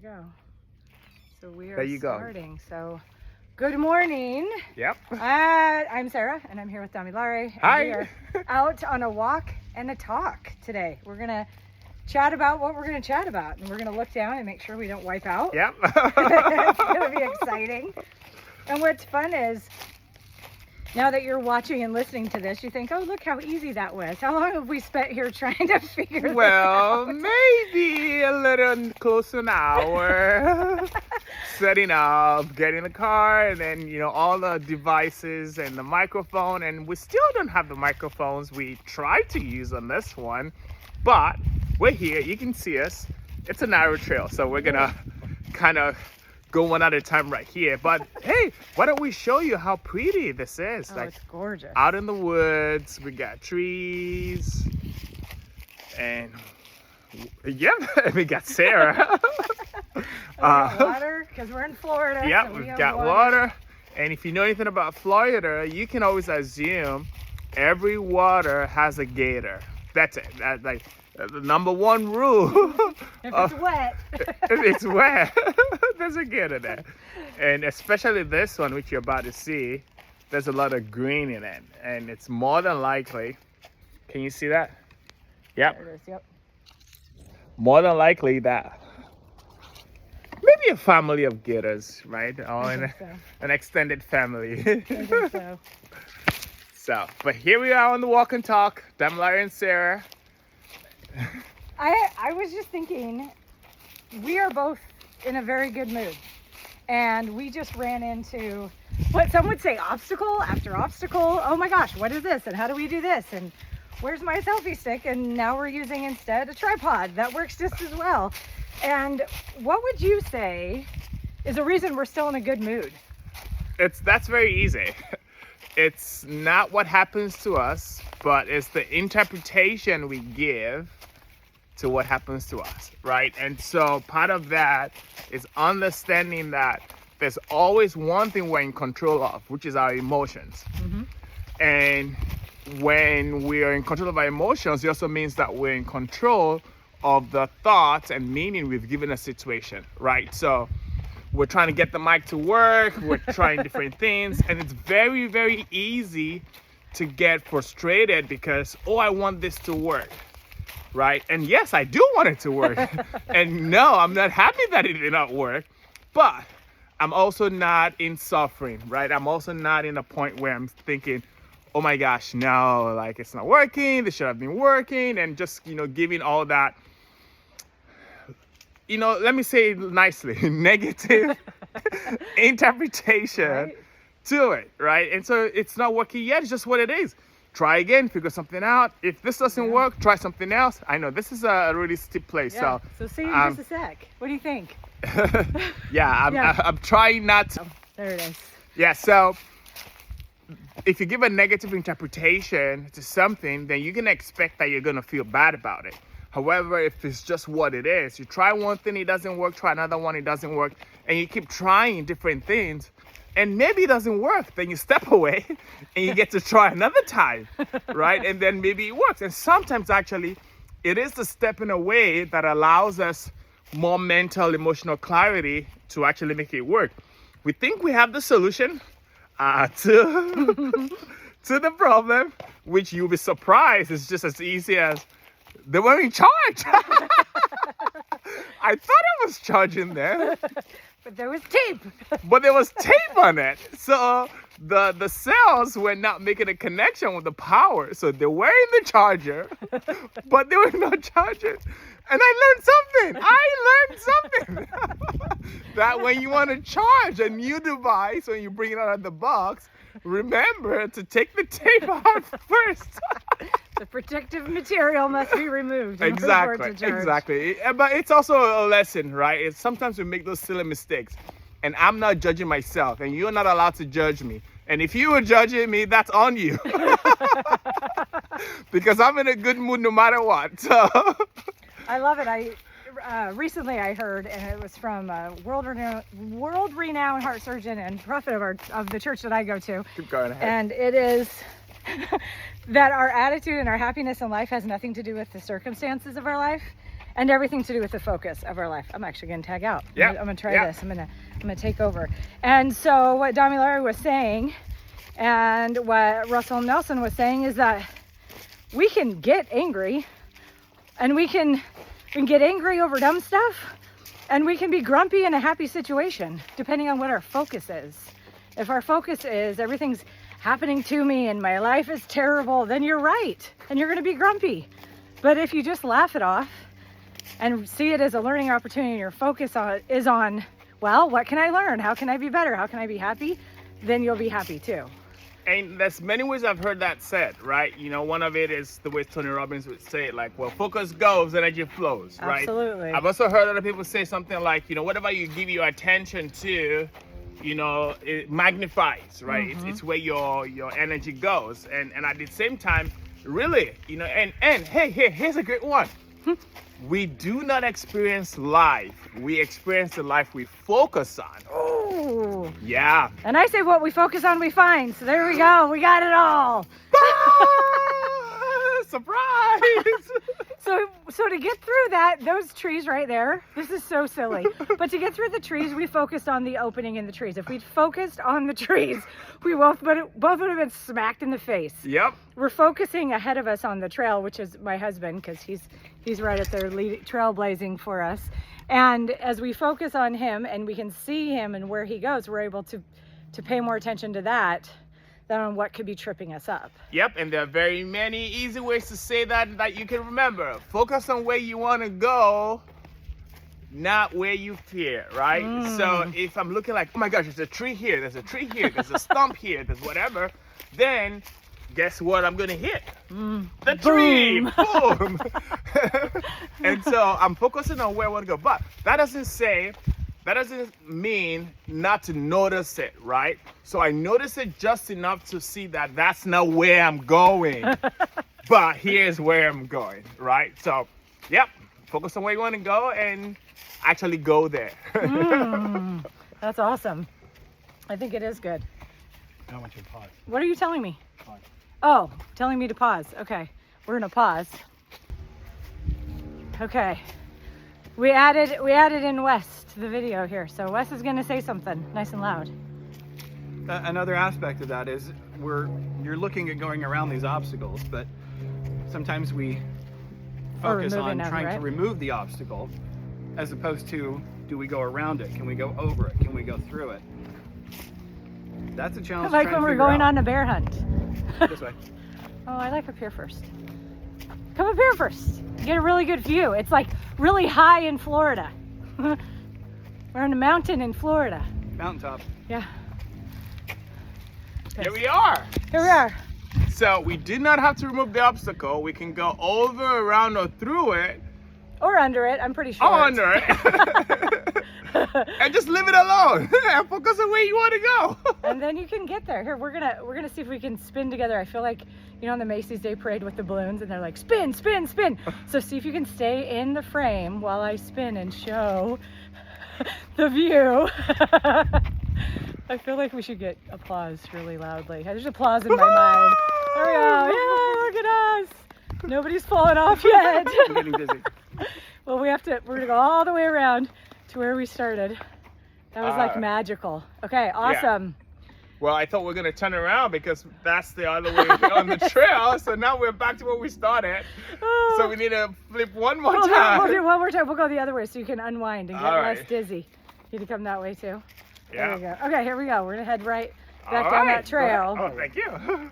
go. So we are There you go. starting. So good morning. Yep. I'm Sarah and I'm here with Damilare. Hi. We are out on a walk and a talk today. We're going to chat about what we're going to chat about, and we're going to look down and make sure we don't wipe out. Yep. It's going to be exciting. And what's fun is, now that you're watching and listening to this, you think, oh, look how easy that was. How long have we spent here trying to figure this out? Maybe a little close to an hour. Setting up, getting the car, and then, all the devices and the microphone. And we still don't have the microphones we tried to use on this one. But we're here. You can see us. It's a narrow trail, so we're going to kind of go one at a time right here. But hey, why don't we show you how pretty this is? Oh, it's gorgeous. Out in the woods, we got trees, and we got Sarah. We got water, because we're in Florida. Yeah, so we've got water. And if you know anything about Florida, you can always assume every water has a gator. That's it. That's like the number one rule. If it's wet. If it's wet, there's a gator there. And especially this one, which you're about to see, there's a lot of green in it. And it's more than likely, can you see that? Yep. There it is, yep. More than likely that maybe a family of gators, right? Or an extended family. I think so. So, but here we are on the walk and talk, Damilare and Sarah. I was just thinking, we are both in a very good mood, and we just ran into what some would say obstacle after obstacle. Oh my gosh, what is this, and how do we do this, and where's my selfie stick? And now we're using instead a tripod that works just as well. And what would you say is a reason we're still in a good mood? That's very easy. It's not what happens to us, but it's the interpretation we give to what happens to us, right? And so part of that is understanding that there's always one thing we're in control of, which is our emotions. Mm-hmm. And when we are in control of our emotions, it also means that we're in control of the thoughts and meaning we've given a situation, right? So we're trying to get the mic to work, we're trying different things, and it's very, very easy to get frustrated because, oh, I want this to work, right? And yes, I do want it to work. And no, I'm not happy that it did not work, but I'm also not in suffering, right? I'm also not in a point where I'm thinking, oh my gosh, no, like it's not working, this should have been working, and just, giving all that, let me say it nicely, negative interpretation Right. to it, right? And so it's not working yet, it's just what it is. Try again, figure something out. If this doesn't work, try something else. I know this is a really steep place, Yeah. So see you in just a sec. What do you think? I'm trying not to. There it is. Yeah, so if you give a negative interpretation to something, then you're going to expect that you're going to feel bad about it. However, if it's just what it is, you try one thing, it doesn't work, try another one, it doesn't work, and you keep trying different things, and maybe it doesn't work, then you step away and you get to try another time, right? And then maybe it works. And sometimes actually, it is the stepping away that allows us more mental, emotional clarity to actually make it work. We think we have the solution to the problem, which you'll be surprised is just as easy as they were in charge. I thought I was charging them. But there was tape. But there was tape on it. So the cells were not making a connection with the power. So they were in the charger, but they were not charging. And I learned something. That when you want to charge a new device, when you bring it out of the box, remember to take the tape out first. The protective material must be removed. Exactly. But it's also a lesson, right? Sometimes we make those silly mistakes. And I'm not judging myself, and you're not allowed to judge me. And if you were judging me, that's on you. Because I'm in a good mood no matter what. So. I love it. Recently I heard, and it was from a world-renowned heart surgeon and prophet of the church that I go to. Keep going ahead. And it is that our attitude and our happiness in life has nothing to do with the circumstances of our life. and everything to do with the focus of our life. I'm actually going to tag out. Yeah. I'm going to try this. I'm going to take over. And so what Damilare was saying and what Russell Nelson was saying is that we can get angry, and we can get angry over dumb stuff, and we can be grumpy in a happy situation, depending on what our focus is. If our focus is everything's happening to me and my life is terrible, then you're right, and you're going to be grumpy. But if you just laugh it off and see it as a learning opportunity, and your focus is on, well, what can I learn? How can I be better? How can I be happy? Then you'll be happy too. And there's many ways I've heard that said, right? You know, one of it is the way Tony Robbins would say it, like, well, focus goes, energy flows, right? Absolutely. I've also heard other people say something like, you know, whatever you give your attention to, you know, it magnifies, right? Mm-hmm. It's where your energy goes. And at the same time, really, you know, and hey, here's a great one. We do not experience life. We experience the life we focus on. Oh. Yeah. And I say what we focus on, we find. So there we go. We got it all. Surprise! So to get through that, those trees right there, this is so silly. But to get through the trees, we focused on the opening in the trees. If we'd focused on the trees, we both would have been smacked in the face. Yep. We're focusing ahead of us on the trail, which is my husband, because he's right at there trailblazing for us. And as we focus on him and we can see him and where he goes, we're able to pay more attention to that than on what could be tripping us up. Yep, and there are very many easy ways to say that you can remember. Focus on where you want to go, not where you fear, right? So if I'm looking like, oh my gosh, there's a tree here, there's a tree here, there's a stump here, there's whatever, then guess what I'm gonna hit? The tree! Boom! And so I'm focusing on where I want to go. But that doesn't mean not to notice it, right? So I notice it just enough to see that that's not where I'm going. But here's where I'm going, right? So, yep, focus on where you want to go and actually go there. That's awesome. I think it is good. I want you to pause. What are you telling me? Pause. Oh, telling me to pause. Okay, we're gonna pause. Okay, we added in Wes to the video here, so Wes is gonna say something nice and loud. Another aspect of that is you're looking at going around these obstacles, but sometimes we focus on trying to remove the obstacle as opposed to, do we go around it? Can we go over it? Can we go through it? That's a challenge. Like when we're going on a bear hunt. This way. Oh, I like up here first. Come up here first. Get a really good view. It's like really high in Florida. We're on a mountain in Florida. Mountaintop. Yeah. Here we are. Here we are. So we did not have to remove the obstacle. We can go over, around, or through it. Or under it, I'm pretty sure. Or under it. And just leave it alone. And focus on where you want to go. And then you can get there. Here, we're gonna see if we can spin together. I feel like, you know, on the Macy's Day Parade with the balloons, and they're like, spin, spin, spin. So see if you can stay in the frame while I spin and show the view. I feel like we should get applause really loudly. There's applause in my mind. There we go. Yeah, look at us. Nobody's fallen off yet. I'm getting dizzy. Well, we're gonna go all the way around to where we started. That was like magical. Okay, awesome. Yeah. Well, I thought we were gonna turn around because that's the other way on the trail. So now we're back to where we started. So we need to flip one more time. We'll do one more time. We'll go the other way so you can unwind and get All less right. dizzy. You need to come that way too. Yeah. There we go. Okay, here we go. We're gonna head right back All down right. that trail. Oh, thank you.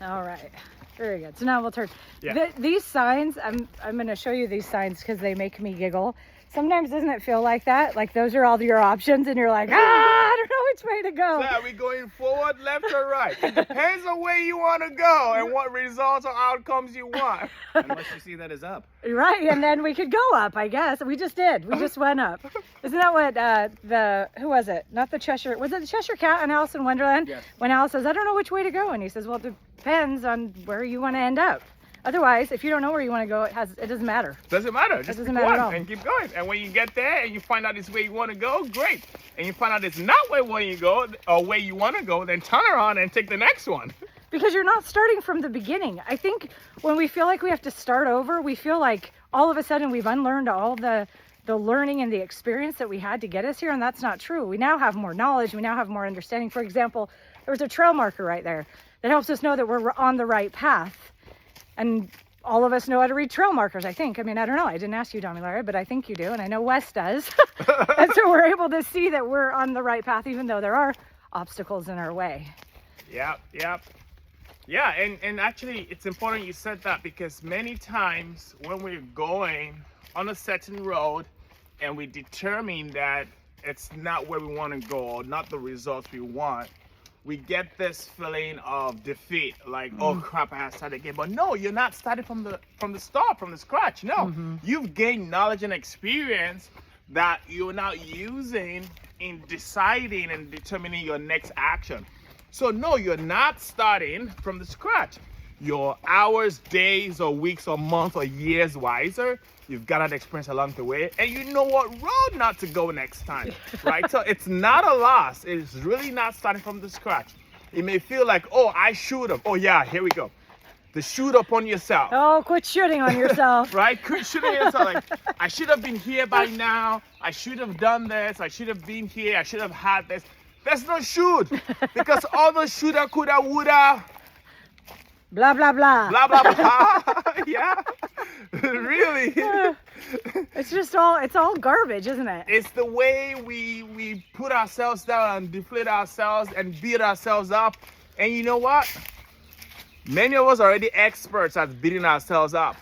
All right, very good. So now we'll turn. Yeah. These signs, I'm going to show you these signs because they make me giggle. Sometimes doesn't it feel like that? Like those are all your options and you're like, I don't know which way to go. So are we going forward, left, or right? It depends on where you want to go and what results or outcomes you want. Unless you see that as up. Right, and then we could go up, I guess. We just did. We just went up. Isn't that what who was it? Not the Cheshire, was it the Cheshire Cat on Alice in Wonderland? Yes. When Alice says, I don't know which way to go. And he says, well, it depends on where you want to end up. Otherwise, if you don't know where you want to go, it doesn't matter. Doesn't matter. Just doesn't pick matter one at all. and keep going. And when you get there and you find out it's where you want to go, great. And you find out it's not where you go or where you want to go, then turn around and take the next one. because you're not starting from the beginning. I think when we feel like we have to start over, we feel like all of a sudden we've unlearned all the learning and the experience that we had to get us here, and that's not true. We now have more knowledge, we now have more understanding. For example, there's a trail marker right there that helps us know that we're on the right path. And all of us know how to read trail markers, I think. I mean, I don't know. I didn't ask you, Damilare, but I think you do, and I know Wes does. And so we're able to see that we're on the right path, even though there are obstacles in our way. Yep. Yeah, and actually, it's important you said that, because many times when we're going on a certain road and we determine that it's not where we want to go or not the results we want, we get this feeling of defeat, like, oh crap, I have to start again. But no, you're not starting from the start, from the scratch. No, you've gained knowledge and experience that you're now using in deciding and determining your next action. So no, you're not starting from the scratch. You're hours, days, or weeks, or months, or years wiser. You've got that experience along the way, and you know what road not to go next time, right? So it's not a loss. It's really not starting from the scratch. It may feel like, oh, I should have. Oh yeah, here we go. The shoot up on yourself. Oh, quit shooting on yourself. Right? Quit shooting yourself. Like, I should have been here by now. I should have done this. I should have been here. I should have had this. There's no should, because all the shoulda, coulda, woulda, blah, blah, blah. blah, blah, blah. Yeah. Really. It's all garbage, isn't it? It's the way we put ourselves down and deflate ourselves and beat ourselves up. And you know what? Many of us are already experts at beating ourselves up.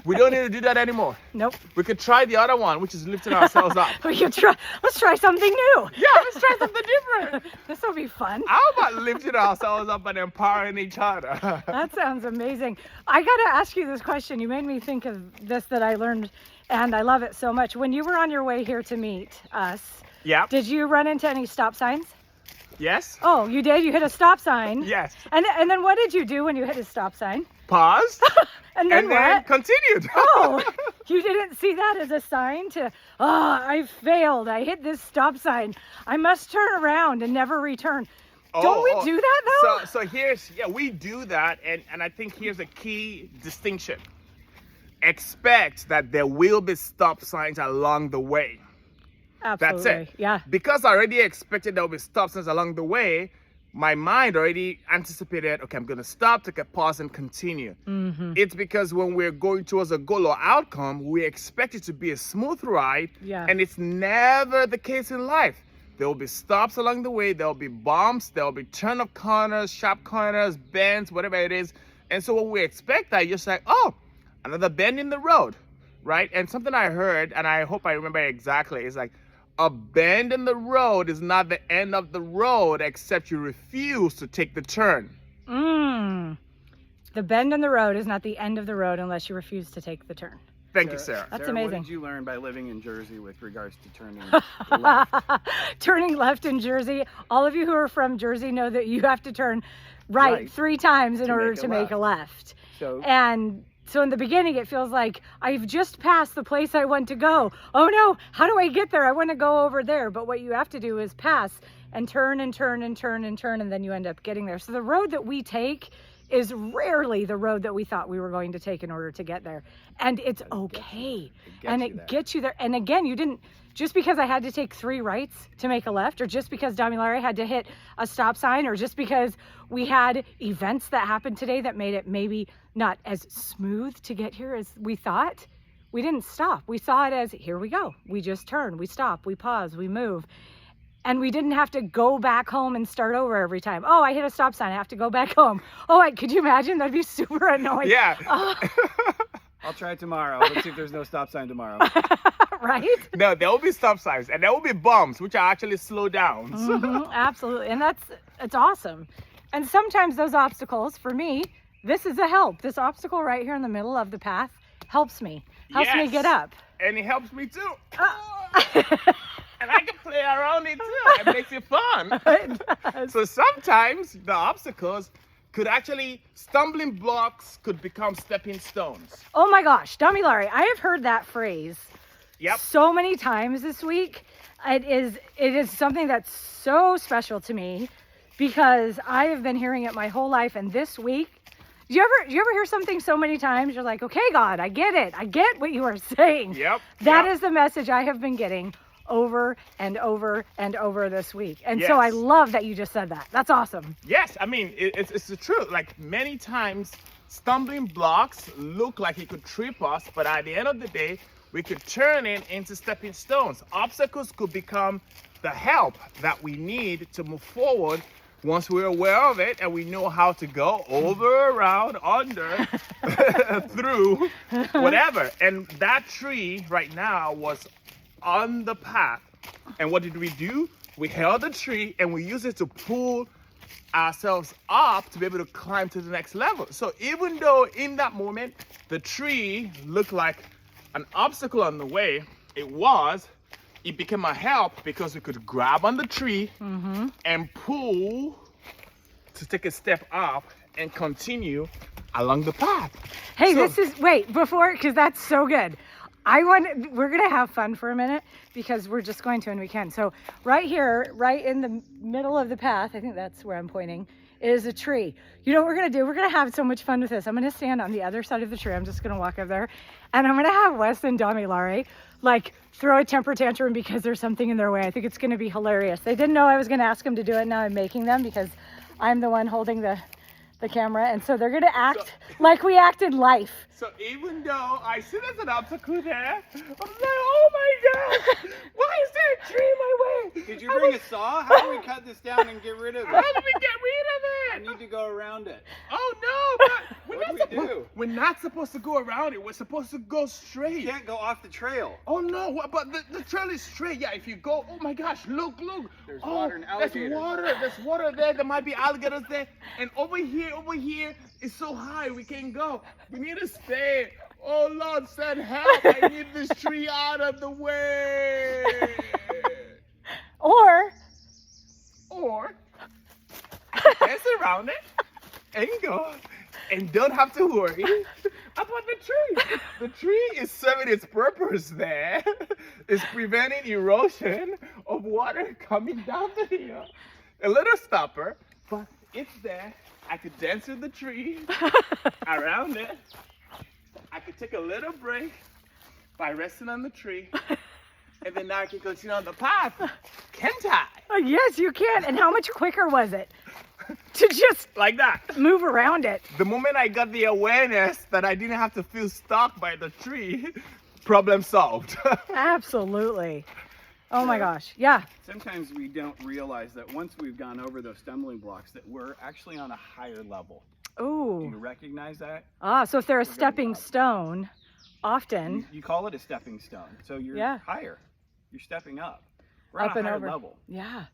We don't need to do that anymore. Nope. We could try the other one, which is lifting ourselves up. Let's try something new. Yeah, let's try something different. This will be fun. How about lifting ourselves up and empowering each other? That sounds amazing. I got to ask you this question. You made me think of this that I learned, and I love it so much. When you were on your way here to meet us, Yeah. did you run into any stop signs? Yes. Oh, you did? You hit a stop sign? Yes. And then what did you do when you hit a stop sign? Paused. And then what? Continued. Oh, you didn't see that as a sign to, I failed. I hit this stop sign. I must turn around and never return. Don't we do that though? So we do that, and I think here's a key distinction. Expect that there will be stop signs along the way. Absolutely. That's it. Yeah. Because I already expected there will be stop signs along the way, my mind already anticipated, okay, I'm going to stop, take a pause, and continue. Mm-hmm. It's because when we're going towards a goal or outcome, we expect it to be a smooth ride, and it's never the case in life. There will be stops along the way, there will be bumps, there will be turn of corners, sharp corners, bends, whatever it is. And so when we expect that, you're just like, oh, another bend in the road, right? And something I heard, and I hope I remember exactly, is like, a bend in the road is not the end of the road, except you refuse to take the turn. The bend in the road is not the end of the road unless you refuse to take the turn. Thank you, Sarah. That's Sarah, amazing. What did you learn by living in Jersey with regards to turning left? Turning left in Jersey. All of you who are from Jersey know that you have to turn right 3 times in order to make a left. So in the beginning, it feels like I've just passed the place I want to go. Oh no, how do I get there? I want to go over there. But what you have to do is pass and turn and turn and turn and turn, and then you end up getting there. So the road that we take is rarely the road that we thought we were going to take in order to get there. And it's okay. And it gets you there. And again, you didn't, just because I had to take 3 rights to make a left, or just because Damilare had to hit a stop sign, or just because we had events that happened today that made it maybe not as smooth to get here as we thought, we didn't stop. We saw it as, here we go. We just turn, we stop, we pause, we move. And we didn't have to go back home and start over every time. Oh, I hit a stop sign, I have to go back home. Oh, could you imagine? That'd be super annoying. Yeah. I'll try tomorrow. Let's see if there's no stop sign tomorrow. Right? No, there will be stop signs, and there will be bumps, which are actually slow downs. Absolutely. And it's awesome. And sometimes those obstacles, for me, this is a help. This obstacle right here in the middle of the path helps me me get up. And it helps me too. And I can play around it too. It makes it fun. So sometimes the obstacles could actually, stumbling blocks could become stepping stones. Oh my gosh, Damilare, I have heard that phrase so many times this week. It is something that's so special to me, because I have been hearing it my whole life. And this week, do you ever hear something so many times? You're like, okay, God, I get it. I get what you are saying. Yep. That is the message I have been getting over and over and over this week. And so I love that you just said that. That's awesome. Yes, I mean, it's the truth. Like many times, stumbling blocks look like it could trip us, but at the end of the day, we could turn it into stepping stones. Obstacles could become the help that we need to move forward once we're aware of it and we know how to go over, around, under, through, whatever. And that tree right now was on the path. And what did we do? We held the tree and we used it to pull ourselves up to be able to climb to the next level. So even though in that moment the tree looked like an obstacle on the way, it became a help because we could grab on the tree and pull to take a step up and continue along the path. Hey, because that's so good. We're going to have fun for a minute because we're just going to and we can. So right here, right in the middle of the path, I think that's where I'm pointing, is a tree. You know what we're going to do? We're going to have so much fun with this. I'm going to stand on the other side of the tree. I'm just going to walk up there and I'm going to have Wes and Damilare like throw a temper tantrum because there's something in their way. I think it's going to be hilarious. They didn't know I was going to ask them to do it. Now I'm making them because I'm the one holding the camera, and so they're going to act like we act in life. So even though I see there's an obstacle there, I'm like, oh my God, why is there a tree in my way? Did you bring a saw? How do we cut this down and get rid of it? How do we get rid of I it? need to go around it. Oh no, but What we're not supposed to go around it. We're supposed to go straight. You can't go off the trail. Oh no, but the trail is straight. Yeah, if you go, oh my gosh, look. There's water and alligators. There's water there. There might be alligators there. And over here is so high we can't go. We need to stay. Oh Lord, send help. I need this tree out of the way. Or dance around it and go and don't have to worry about the tree. The tree is serving its purpose there. It's preventing erosion of water coming down the hill. A little stopper, but it's there. I could dance with the tree around it. I could take a little break by resting on the tree. And then now I can continue on the path. Can't I? Yes, you can. And how much quicker was it to just like that move around it? The moment I got the awareness that I didn't have to feel stuck by the tree, problem solved. Absolutely. Oh my gosh. Yeah. Sometimes we don't realize that once we've gone over those stumbling blocks that we're actually on a higher level. Oh. Do you recognize that? So if they're a stepping stone, often you call it a stepping stone. So you're higher. You're stepping up. We're up on a and higher over. level. Yeah.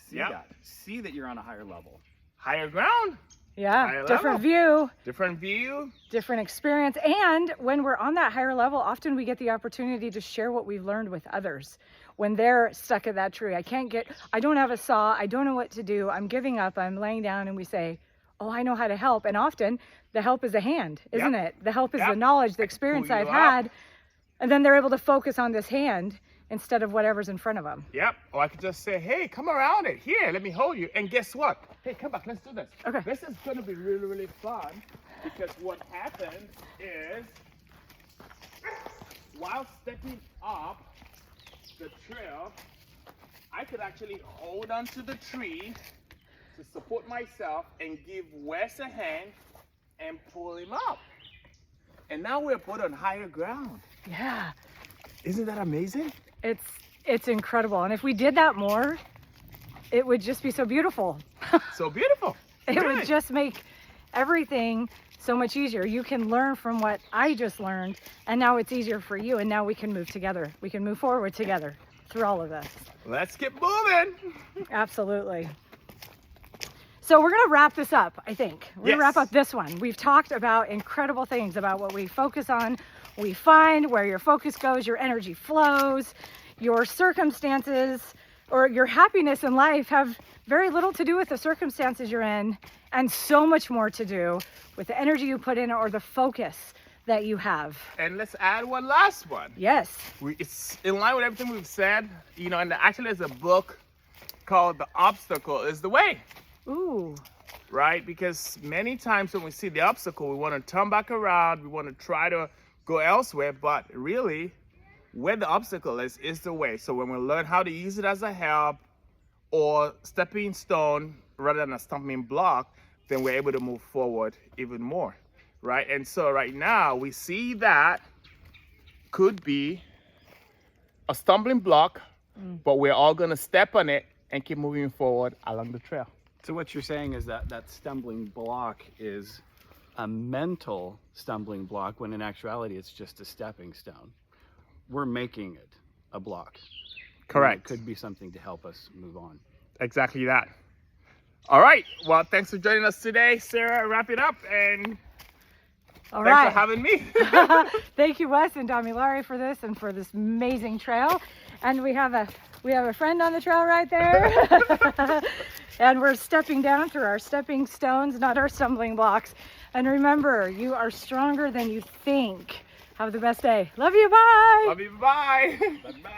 See that. See that you're on a higher level. Higher ground. Yeah. Higher different level. view. Different view. Different experience. And when we're on that higher level, often we get the opportunity to share what we've learned with others. When they're stuck at that tree, I don't have a saw. I don't know what to do. I'm giving up. I'm laying down, and we say, oh, I know how to help. And often the help is a hand, isn't it? The help is the knowledge, the experience I've had. And then they're able to focus on this hand instead of whatever's in front of them. Yep. Or I could just say, hey, come around it. Here, let me hold you. And guess what? Hey, come back. Let's do this. Okay. This is going to be really, really fun because what happens is while stepping up the trail, I could actually hold onto the tree to support myself and give Wes a hand and pull him up. And now we're both on higher ground. Yeah. Isn't that amazing? It's incredible. And if we did that more, it would just be so beautiful. So beautiful. It would just make everything so much easier. You can learn from what I just learned, and now it's easier for you, and now we can move together. We can move forward together through all of this. Let's get moving. Absolutely. So we're going to wrap this up, I think. We're going to wrap up this one. We've talked about incredible things about what we focus on, we find, where your focus goes, your energy flows, your circumstances, or your happiness in life have very little to do with the circumstances you're in, and so much more to do with the energy you put in or the focus that you have. And let's add one last one. Yes. It's in line with everything we've said, and actually there's a book called The Obstacle is the Way. Ooh. Right? Because many times when we see the obstacle, we want to turn back around, we want to try to go elsewhere, but really, where the obstacle is the way. So when we learn how to use it as a help or stepping stone rather than a stumbling block, then we're able to move forward even more, right? And so right now we see that could be a stumbling block, but we're all going to step on it and keep moving forward along the trail. So what you're saying is that that stumbling block is a mental stumbling block, when in actuality it's just a stepping stone. We're making it a block. Correct. And it could be something to help us move on. Exactly that. All right. Well, thanks for joining us today, Sarah. Wrap it up, and All thanks right. for having me. Thank you, Wes and Damilare, for this and for this amazing trail. And we have a friend on the trail right there. And we're stepping down through our stepping stones, not our stumbling blocks. And remember, you are stronger than you think. Have the best day. Love you. Bye. Love you. Bye. Bye.